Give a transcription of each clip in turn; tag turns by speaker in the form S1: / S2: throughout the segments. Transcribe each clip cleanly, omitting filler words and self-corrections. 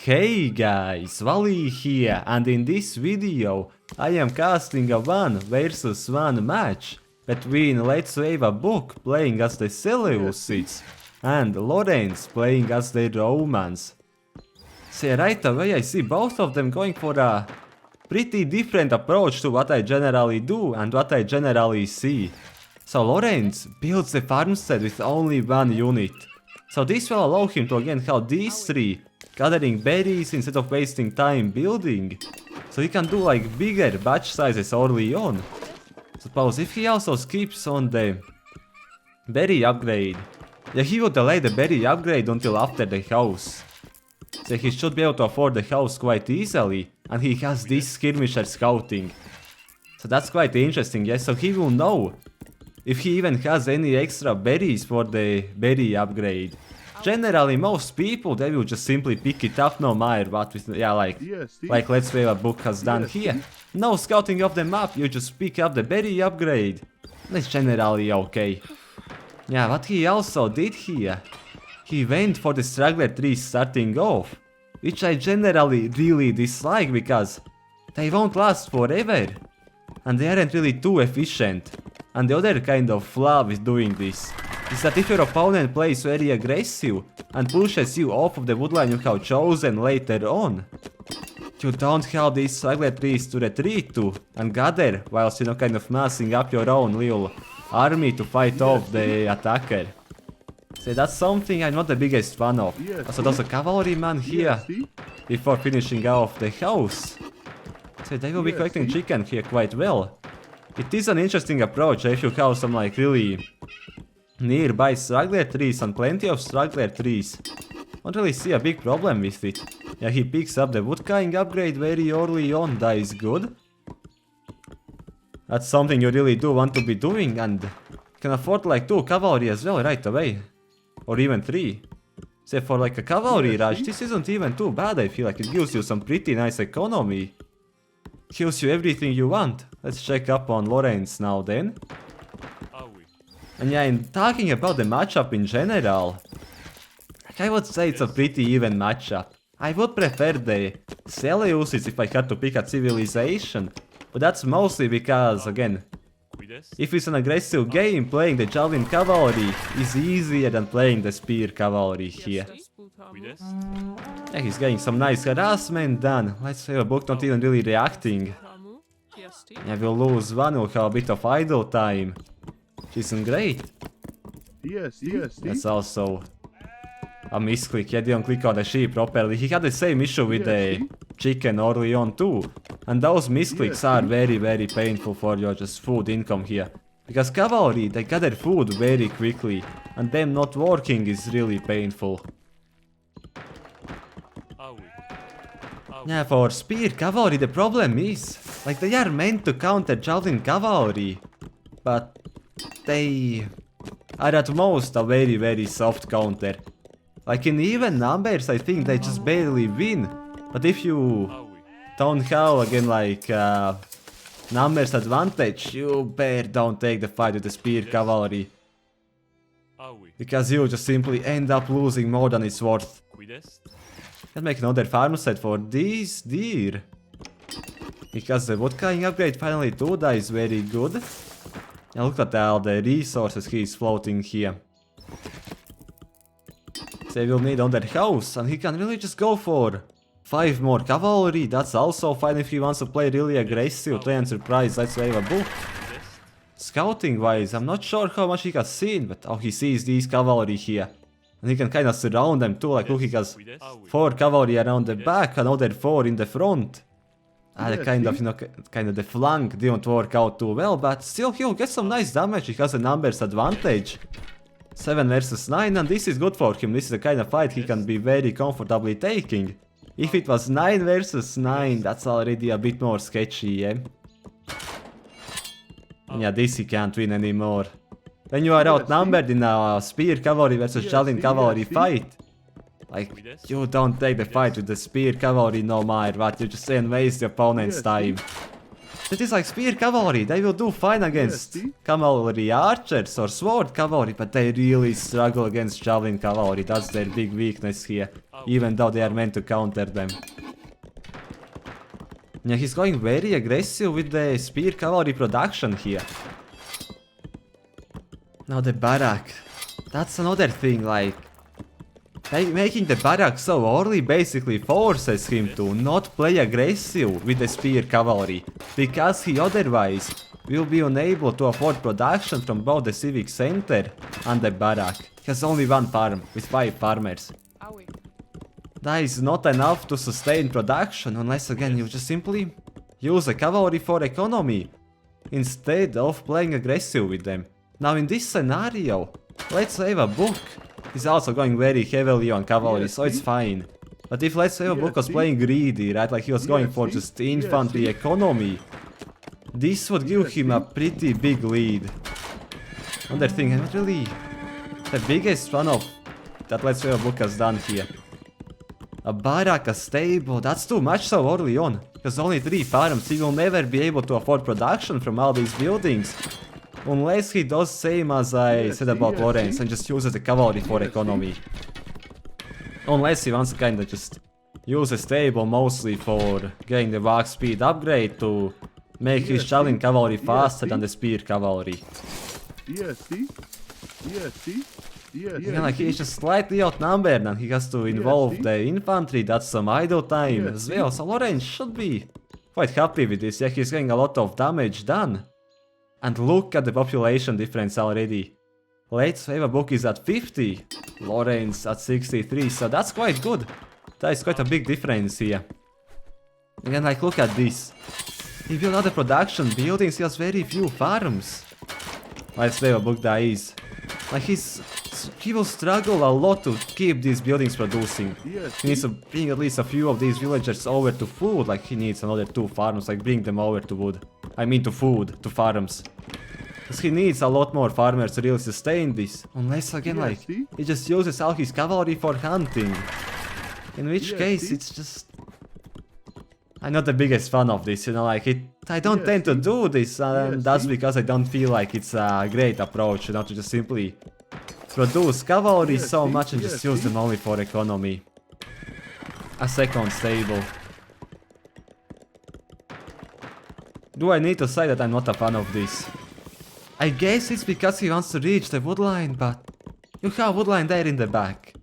S1: Hey guys, Vali here, and in this video I am casting a 1 versus 1 match between LetsWaveaBook playing as the Seleucids and Lorenz playing as the Romans. So right away I see both of them going for a pretty different approach to what I generally do and what I generally see. So Lorenz builds the farmstead with only 1 unit. So this will allow him to again have these 3 gathering berries instead of wasting time building. So he can do like bigger batch sizes early on. Suppose if he also skips on the berry upgrade, yeah, he will delay the berry upgrade until after the house. So he should be able to afford the house quite easily, and he has this skirmisher scouting. So that's quite interesting, yes, so he will know if he even has any extra berries for the berry upgrade. Generally, most people, they will just simply pick it up no matter what, with, yeah, like LetsWaveaBook has done here. No scouting of the map, you just pick up the berry upgrade. That's generally okay. Yeah, what he also did here, he went for the straggler trees starting off, which I generally really dislike because they won't last forever. And they aren't really too efficient. And the other kind of flaw with doing this is that if your opponent plays very aggressive and pushes you off of the woodline you have chosen later on, you don't have these straggler trees to retreat to and gather whilst kind of massing up your own little army to fight off the attacker. So that's something I'm not the biggest fan of. Also there's a cavalryman here before finishing off the house. So they will be collecting chicken here quite well. It is an interesting approach if you have some like really nearby straggler trees and plenty of straggler trees. Don't really see a big problem with it. Yeah, he picks up the woodcutting upgrade very early on, that is good. That's something you really do want to be doing, and can afford like 2 cavalry as well right away. Or even 3. So for like a cavalry rush, this isn't even too bad. I feel like it gives you some pretty nice economy. Gives you everything you want. Let's check up on Lorenz now then. And yeah, in talking about the matchup in general, I would say it's a pretty even matchup. I would prefer the Seleucids if I had to pick a civilization, but that's mostly because, again, if it's an aggressive game, playing the Javelin Cavalry is easier than playing the Spear Cavalry here. Yeah, he's getting some nice harassment done. LetsWaveaBook not even really reacting. Yeah, we'll lose 1, we'll have a bit of idle time. Which isn't great. That's also a misclick. Yeah, didn't click on the sheep properly. He had the same issue with the chicken early on too. And those misclicks are very painful for your just food income here. Because cavalry, they gather food very quickly. And them not working is really painful. Yeah, for spear cavalry the problem is, like they are meant to counter javelin cavalry. But they are at most a very soft counter. Like in even numbers I think they just barely win. But if you don't have again like numbers advantage, you better don't take the fight with the spear cavalry. Because you just simply end up losing more than it's worth. Let's make another farmstead for these deer. Because the woodcutting upgrade finally too, that is very good. And look at all the resources he's floating here. So he will need another house, and he can really just go for 5 more cavalry. That's also fine if he wants to play really aggressive, try and surprise LetsWaveaBook. Scouting wise, I'm not sure how much he has seen, but oh, he sees these cavalry here. And he can kind of surround them too, like look, he has 4 cavalry around the back, another 4 in the front. And kind of, the flank didn't work out too well, but still he'll get some nice damage. He has a numbers advantage. 7 versus 9, and this is good for him. This is the kind of fight he can be very comfortably taking. If it was 9 versus 9, that's already a bit more sketchy, yeah? Yeah, this he can't win anymore. When you are outnumbered in a spear cavalry versus javelin cavalry fight, like, you don't take the fight with the spear cavalry no matter what, you just stay and waste the opponent's time. That is like spear cavalry, they will do fine against cavalry archers or sword cavalry, but they really struggle against javelin cavalry. That's their big weakness here, even though they are meant to counter them. Yeah, he's going very aggressive with the spear cavalry production here. Now the barrack. That's another thing, like... making the barrack so early basically forces him to not play aggressive with the spear cavalry, because he otherwise will be unable to afford production from both the civic center and the barrack. He has only one farm with 5 farmers. That is not enough to sustain production unless again you just simply use the cavalry for economy instead of playing aggressive with them. Now in this scenario, LetsWaveaBook is also going very heavily on cavalry, so it's fine. But if LetsWaveaBook was playing greedy, right, like he was going for just infantry economy, this would give him a pretty big lead. Another thing, I'm not really the biggest fan of that LetsWaveaBook has done here. A barrack, a stable, that's too much so early on. Because only 3 farms, he will never be able to afford production from all these buildings. Unless he does same as I said about Lorenz and just uses the cavalry for economy. Unless he wants to kinda just use a stable mostly for getting the walk speed upgrade to make his javelin cavalry faster than the spear cavalry. Yeah, like he's just slightly outnumbered and he has to involve the infantry, that's some idle time as well, so Lorenz should be quite happy with this. Yeah, he's getting a lot of damage done. And look at the population difference already. LetsWaveaBook is at 50, Lorenz at 63, so that's quite good. That is quite a big difference here. Again, like look at this. He built other production buildings, he has very few farms. LetsWaveaBook that is. Like he will struggle a lot to keep these buildings producing. He needs to bring at least a few of these villagers over to food, like he needs another 2 farms, like bring them over to wood. I mean to food, to farms. Because he needs a lot more farmers to really sustain this. Unless again like, he just uses all his cavalry for hunting. In which case it's just... I'm not the biggest fan of this, you know, like I don't tend to do this, and that's because I don't feel like it's a great approach, you know, to just simply produce cavalry so much and just use them only for economy. A second stable. Do I need to say that I'm not a fan of this? I guess it's because he wants to reach the woodline, but you have woodline there in the back.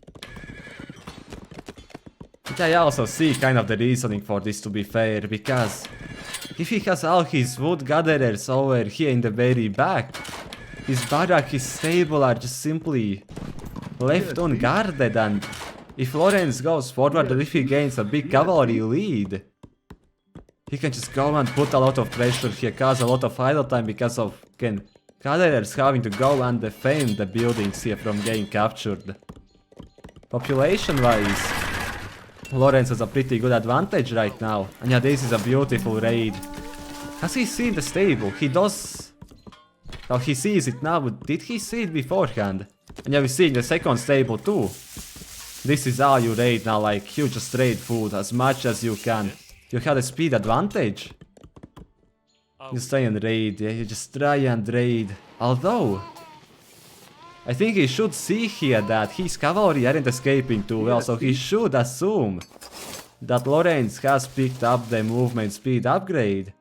S1: But I also see kind of the reasoning for this, to be fair, because if he has all his wood gatherers over here in the very back, his barrack, his stable are just simply left unguarded, and if Lorenz goes forward and if he gains a big cavalry lead, he can just go and put a lot of pressure here, cause a lot of idle time because of, again, gatherers having to go and defend the buildings here from getting captured. Population wise, Lorenz has a pretty good advantage right now, and yeah, this is a beautiful raid. Has he seen the stable? He does. Oh, he sees it now, but did he see it beforehand? And yeah, we see the second stable too. This is all you raid now, like you just raid food as much as you can. You had a speed advantage. You stay and raid, yeah, you just try and raid. Although, I think he should see here that his cavalry aren't escaping too well, so he should assume that Lorenz has picked up the movement speed upgrade.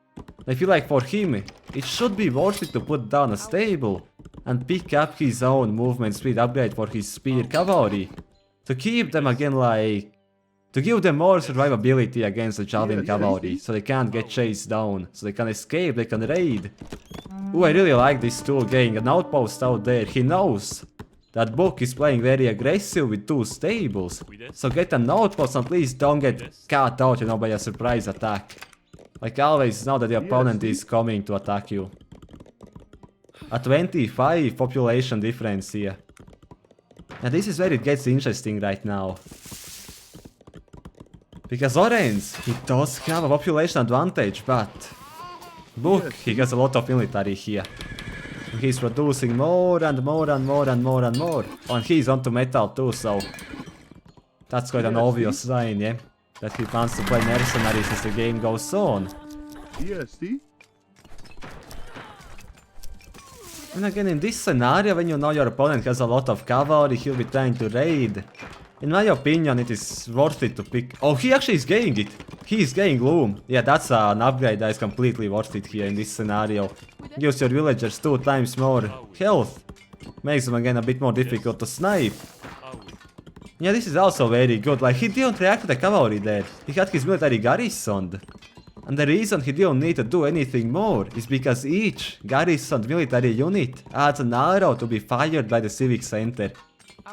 S1: I feel like for him, it should be worth it to put down a stable and pick up his own movement speed upgrade for his spear cavalry. To keep them again like... to give them more survivability against the javelin cavalry, so they can't get chased down, so they can escape, they can raid. Ooh, I really like this tool, getting an outpost out there. He knows that Book is playing very aggressive with 2 stables, so get an outpost and please don't get caught out, you know, by a surprise attack. Like always know that the opponent is coming to attack you. A 25 population difference here. And this is where it gets interesting right now. Because Lorenz, he does have a population advantage, but Book, he has a lot of military here. He's producing more and more and more and more and more. Oh, and he's onto metal too, so that's quite an obvious sign, yeah? That he wants to play mercenaries as the game goes on. And again, in this scenario, when you know your opponent has a lot of cavalry, he'll be trying to raid. In my opinion, it is worth it to pick... Oh, he actually is getting it. He is getting loom. Yeah, that's an upgrade that is completely worth it here in this scenario. Gives your villagers 2 times more health. Makes them again a bit more difficult to snipe. Yeah, this is also very good. Like, he didn't react to the cavalry there. He had his military garrisoned. And the reason he didn't need to do anything more is because each garrisoned military unit adds an arrow to be fired by the civic center.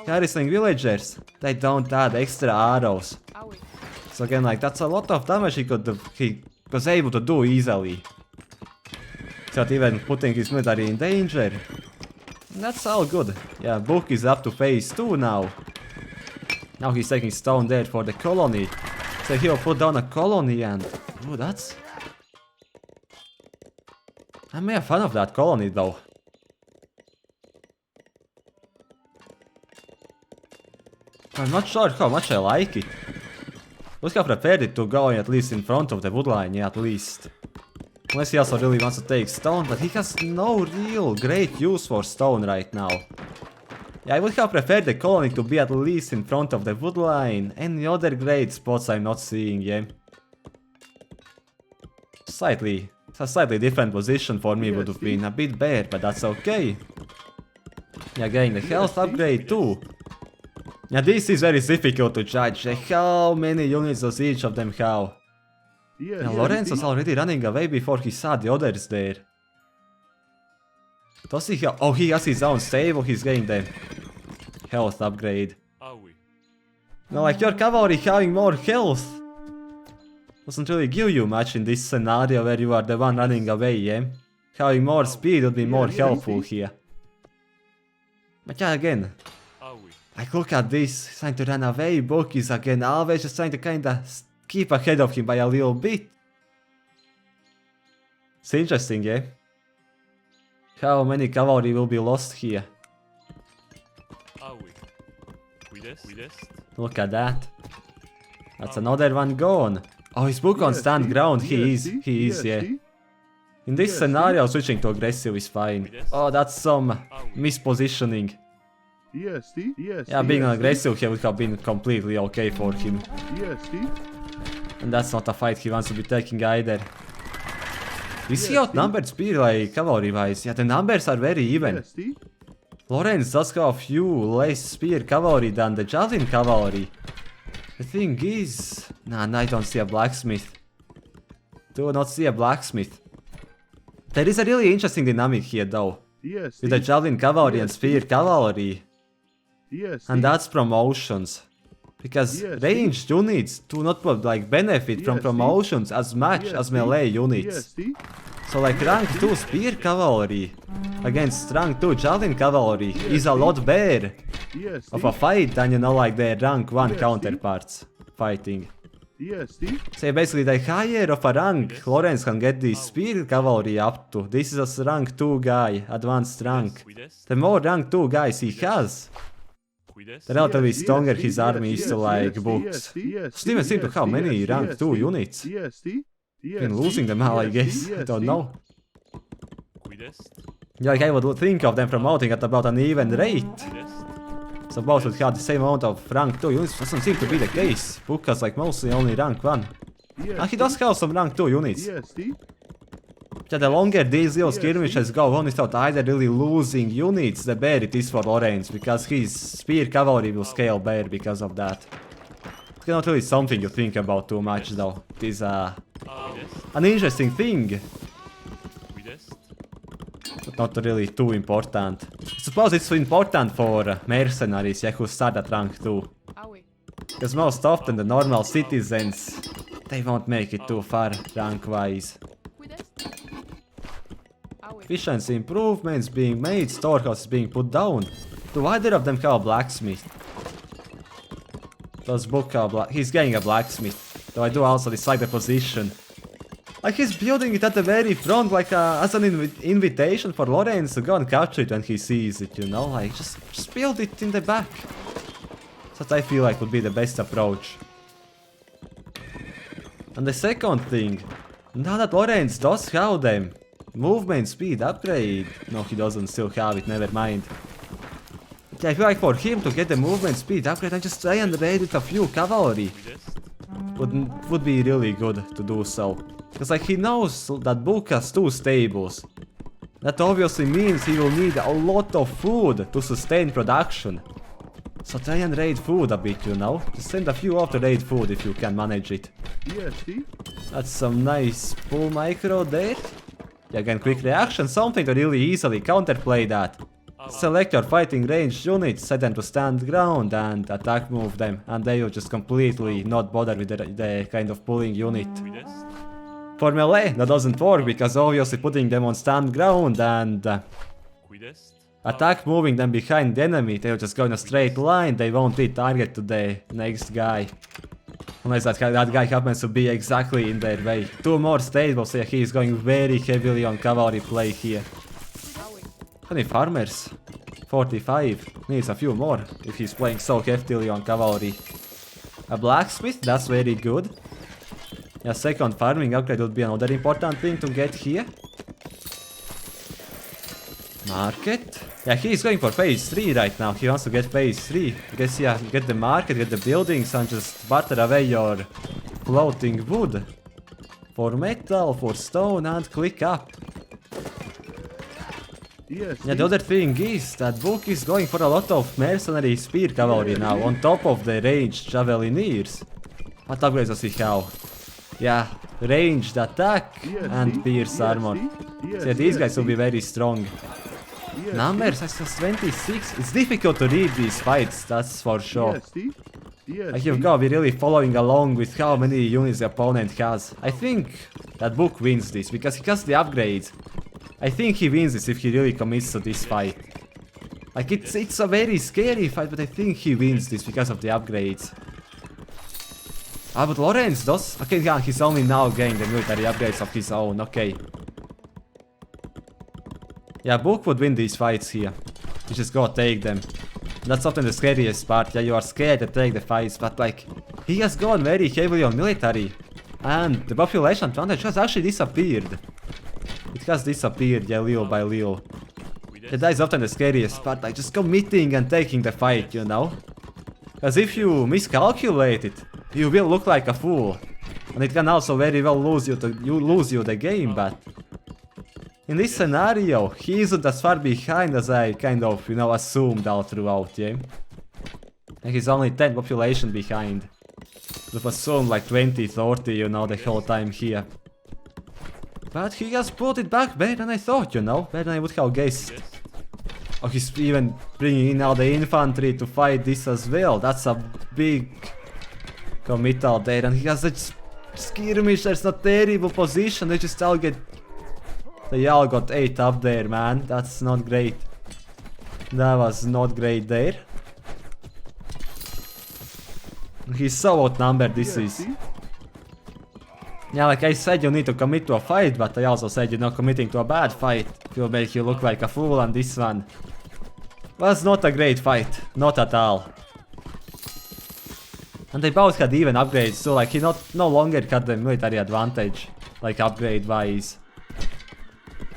S1: Garrisoning villagers, they don't add extra arrows. So again, like, that's a lot of damage he was able to do easily. Without even putting his military in danger. That's all good. Yeah, Book is up to phase 2 now. Now he's taking stone there for the colony. So he'll put down a colony and... Oh, that's... I'm a fan of that colony though. I'm not sure how much I like it. Look how prepared it to go at least in front of the woodline, yeah, at least. Unless he also really wants to take stone, but he has no real great use for stone right now. Yeah, I would have preferred the colony to be at least in front of the woodline. Any other great spots I'm not seeing, yeah. A slightly different position for me would have been a bit bare, but that's okay. Yeah, getting the health upgrade too. Yeah, this is very difficult to judge. How many units does each of them have? Yeah, Lorenz was already running away before he saw the others there. Does he have... Oh, he has his own stable, he's getting the health upgrade. No, like, your cavalry having more health doesn't really give you much in this scenario where you are the one running away, yeah? Having more speed would be more helpful here. But yeah, again, like, look at this, he's trying to run away. Book is again always just trying to kinda keep ahead of him by a little bit. It's interesting, yeah? How many cavalry will be lost here? Look at that. That's another one gone. Oh, his Book on stand ground, he is, yeah. In this scenario, switching to aggressive is fine. Oh, that's some mispositioning. Yeah, being aggressive here would have been completely okay for him. And that's not a fight he wants to be taking either. Is he outnumbered spear, like, cavalry-wise? Yeah, the numbers are very even. Lorenz does have a few less spear cavalry than the javelin cavalry. The thing is... Nah, I don't see a blacksmith. Do not see a blacksmith. There is a really interesting dynamic here though. With the javelin cavalry and spear cavalry. And that's promotions. Because ranged units do not like benefit from promotions as much as melee units. So like rank 2 spear cavalry against rank 2 javelin cavalry is a lot better of a fight than, you know, like their rank 1 counterparts fighting. So basically the higher of a rank Lorenz can get the spear cavalry up to, this is a rank 2 guy, advanced rank, the more rank 2 guys he has, the relatively stronger his army is to like Books. Doesn't even seem to have many rank 2 units. Been losing them all, I guess, I don't know. Yeah, like I would think of them promoting at about an even rate. So both would have the same amount of rank 2 units, doesn't seem to be the case. Book has like mostly only rank 1. And he does have some rank 2 units. Yeah, the longer these little skirmishes go on without either really losing units, the better it is for Lorenz, because his spear cavalry will scale better because of that. It's not really something you think about too much though. It is an interesting thing. But not really too important. I suppose it's important for mercenaries, yeah, who start at rank 2. Because most often the normal citizens, they won't make it too far rank-wise. Efficiency improvements being made, storehouses being put down. Do either of them have a blacksmith? Does Book have he's getting a blacksmith. Though I do also dislike the position. Like he's building it at the very front, like as an invitation for Lorenz to go and capture it when he sees it, you know? Like just build it in the back. That I feel like would be the best approach. And the second thing, now that Lorenz does have them, Movement speed upgrade. No, he doesn't still have it, never mind. Yeah, I feel like for him to get the movement speed upgrade, I just try and raid with a few cavalry. Would be really good to do so. Because like he knows that book has 2 stables. That obviously means he will need a lot of food to sustain production. So try and raid food a bit, you know. Just send a few off to raid food if you can manage it.
S2: Yeah, see?
S1: That's some nice pull micro there. Yeah, again, quick reaction, something to really easily counterplay that. Select your fighting ranged units, set them to stand ground and attack move them. And they will just completely not bother with the kind of pulling unit. For melee, that doesn't work because obviously putting them on stand ground and attack moving them behind the enemy, they'll just go in a straight line, they won't be target to the next guy. Unless that guy happens to be exactly in their way. 2 more stables, yeah, he is going very heavily on cavalry play here. How many farmers? 45. Needs a few more if he's playing so heftily on cavalry. A blacksmith, that's very good. Yeah, second farming upgrade would be another important thing to get here. Market. Yeah, he's going for phase 3 right now. He wants to get phase 3. I guess, yeah, get the market, get the buildings and just butter away your floating wood. For metal, for stone and click up.
S2: Yes.
S1: Yeah, the other thing is that book is going for a lot of mercenary spear cavalry now, on top of the ranged javelineers. What upgrades does he have? Yeah, ranged attack and pierce armor. So yeah, these guys will be very strong. Numbers, that's just 26. It's difficult to read these fights, that's for sure. Like you've got to be really following along with how many units the opponent has. I think that book wins this because he has the upgrades. I think he wins this if he really commits to this fight. Like it's a very scary fight, but I think he wins this because of the upgrades. Ah, but Lorenz does? Okay, yeah, he's only now getting the military upgrades of his own, okay. Yeah, Book would win these fights here. You just gotta take them. That's often the scariest part, yeah, you are scared to take the fights, but like, he has gone very heavily on military. And the population advantage has actually disappeared. It has disappeared, yeah, little by little. That is often the scariest part, like just committing and taking the fight, you know? Because if you miscalculate it, you will look like a fool. And it can also very well lose you the game, but... in this scenario, he isn't as far behind as I kind of, you know, assumed all throughout, yeah? And he's only 10 population behind. It was assumed like 20, 30, you know, the whole time here. But he has put it back better than I thought, you know? Better than I would have guessed. Oh, he's even bringing in all the infantry to fight this as well. That's a big committal there. And he has a skirmish, there's a terrible position. They just all get... they all got 8 up there, man. That's not great. That was not great there. He's so outnumbered, this is. Yeah, like I said, you need to commit to a fight, but I also said you're not committing to a bad fight. It will make you look like a fool, and this one was not a great fight. Not at all. And they both had even upgrades, so like he no longer had the military advantage, like upgrade wise.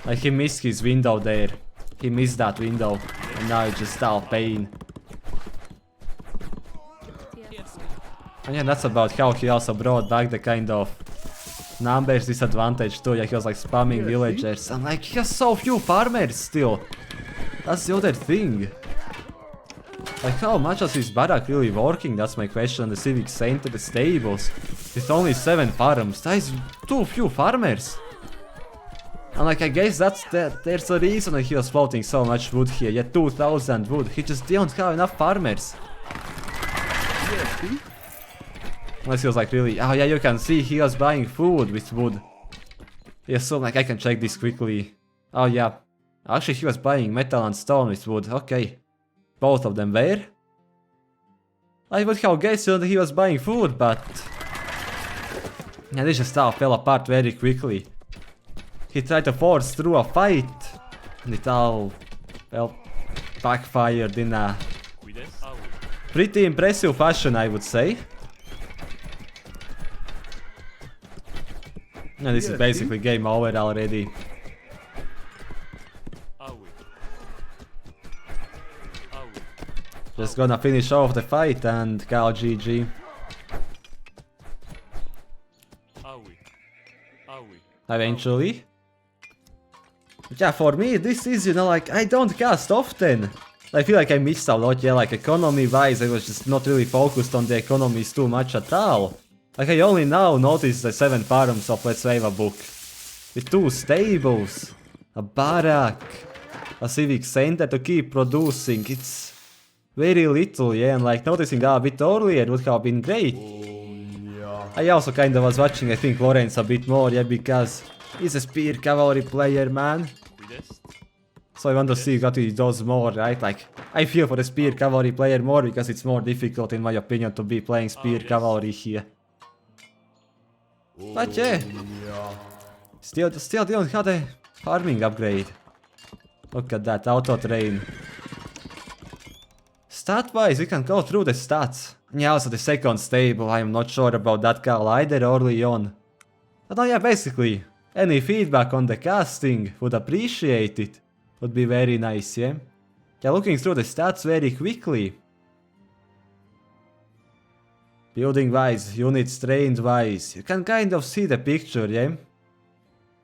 S1: Like he missed his window there. He missed that window, and now it's just all pain. And yeah, that's about how he also brought back the kind of numbers disadvantage too. Yeah, he was like spamming villagers, and like he has so few farmers still. That's the other thing. Like how much is his barrack really working? That's my question. The civic center, the stables, with only 7 farms. That is too few farmers. And like I guess there's a reason that he was floating so much wood here. Yeah, 2000 wood. He just didn't have enough farmers. Unless he was like really... oh yeah, you can see he was buying food with wood. Yeah, so like I can check this quickly. Oh yeah. Actually he was buying metal and stone with wood. Okay. Both of them were. I would have guessed that he was buying food, but... yeah, this just all fell apart very quickly. He tried to force through a fight. And it all... well... backfired in a... pretty impressive fashion, I would say. And this is basically game over already. Just gonna finish off the fight and call GG. Eventually. But yeah, for me, this is, you know, like, I don't cast often. I feel like I missed a lot, yeah, like, economy-wise, I was just not really focused on the economies too much at all. Like, I only now noticed the 7 farms of LetsWaveaBook. With 2 stables, a barrack, a civic center to keep producing, it's very little, yeah, and like, noticing a bit earlier would have been great. I also kinda was watching, I think, Lorenz a bit more, yeah, because he's a spear cavalry player, man. So I want to see what he does more, right? Like, I feel for the spear cavalry player more because it's more difficult, in my opinion, to be playing spear cavalry here. But yeah, still don't have the farming upgrade. Look at that, auto train. Stat-wise, we can go through the stats. Yeah, also the second stable, I am not sure about that call either early on. But yeah, basically, any feedback on the casting, would appreciate it. Would be very nice, yeah? Yeah, looking through the stats very quickly. Building-wise, units trained-wise, you can kind of see the picture, yeah?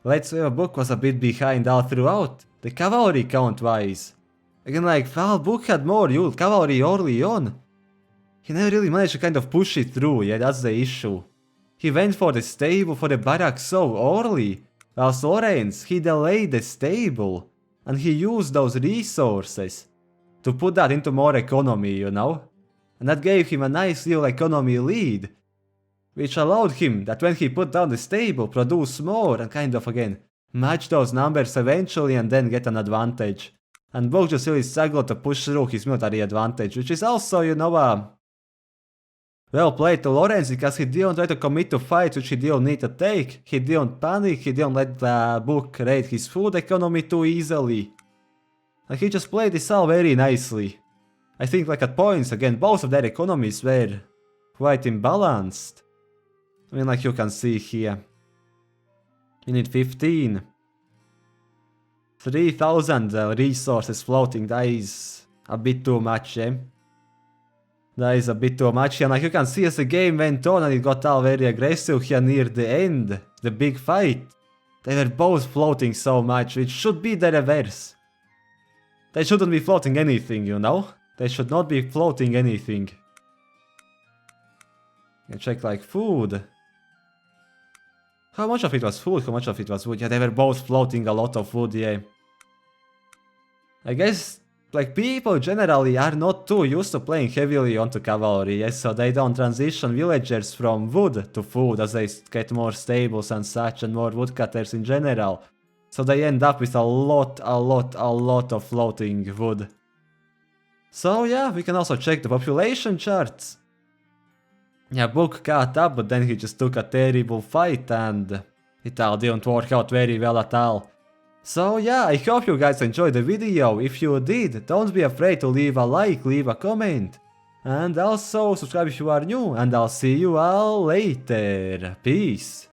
S1: LetsWaveaBook was a bit behind all throughout, the cavalry count-wise. Again, like, Book had more cavalry early on. He never really managed to kind of push it through, yeah, that's the issue. He went for the stable, for the barrack so early, whilst Lorenz, he delayed the stable, and he used those resources to put that into more economy, you know? And that gave him a nice little economy lead, which allowed him that when he put down the stable, produce more and kind of again, match those numbers eventually and then get an advantage. And Book just really struggled to push through his military advantage, which is also, you know, well played to Lorenz because he didn't try to commit to fights which he didn't need to take. He didn't panic, he didn't let Book raid his food economy too easily. Like, he just played this all very nicely. I think, like, at points, again, both of their economies were quite imbalanced. I mean, like you can see here. You need 15. 3000 resources floating, that is a bit too much, eh? That is a bit too much, and like you can see as the game went on and it got all very aggressive here near the end, the big fight. They were both floating so much, which should be the reverse. They shouldn't be floating anything, you know? They should not be floating anything. You can check like food. How much of it was food, how much of it was wood? Yeah, they were both floating a lot of wood, yeah. I guess, like, people generally are not too used to playing heavily onto cavalry, yes, so they don't transition villagers from wood to food as they get more stables and such and more woodcutters in general. So they end up with a lot of floating wood. So yeah, we can also check the population charts. Yeah, Book caught up, but then he just took a terrible fight and it all didn't work out very well at all. So yeah, I hope you guys enjoyed the video. If you did, don't be afraid to leave a like, leave a comment. And also subscribe if you are new, and I'll see you all later. Peace.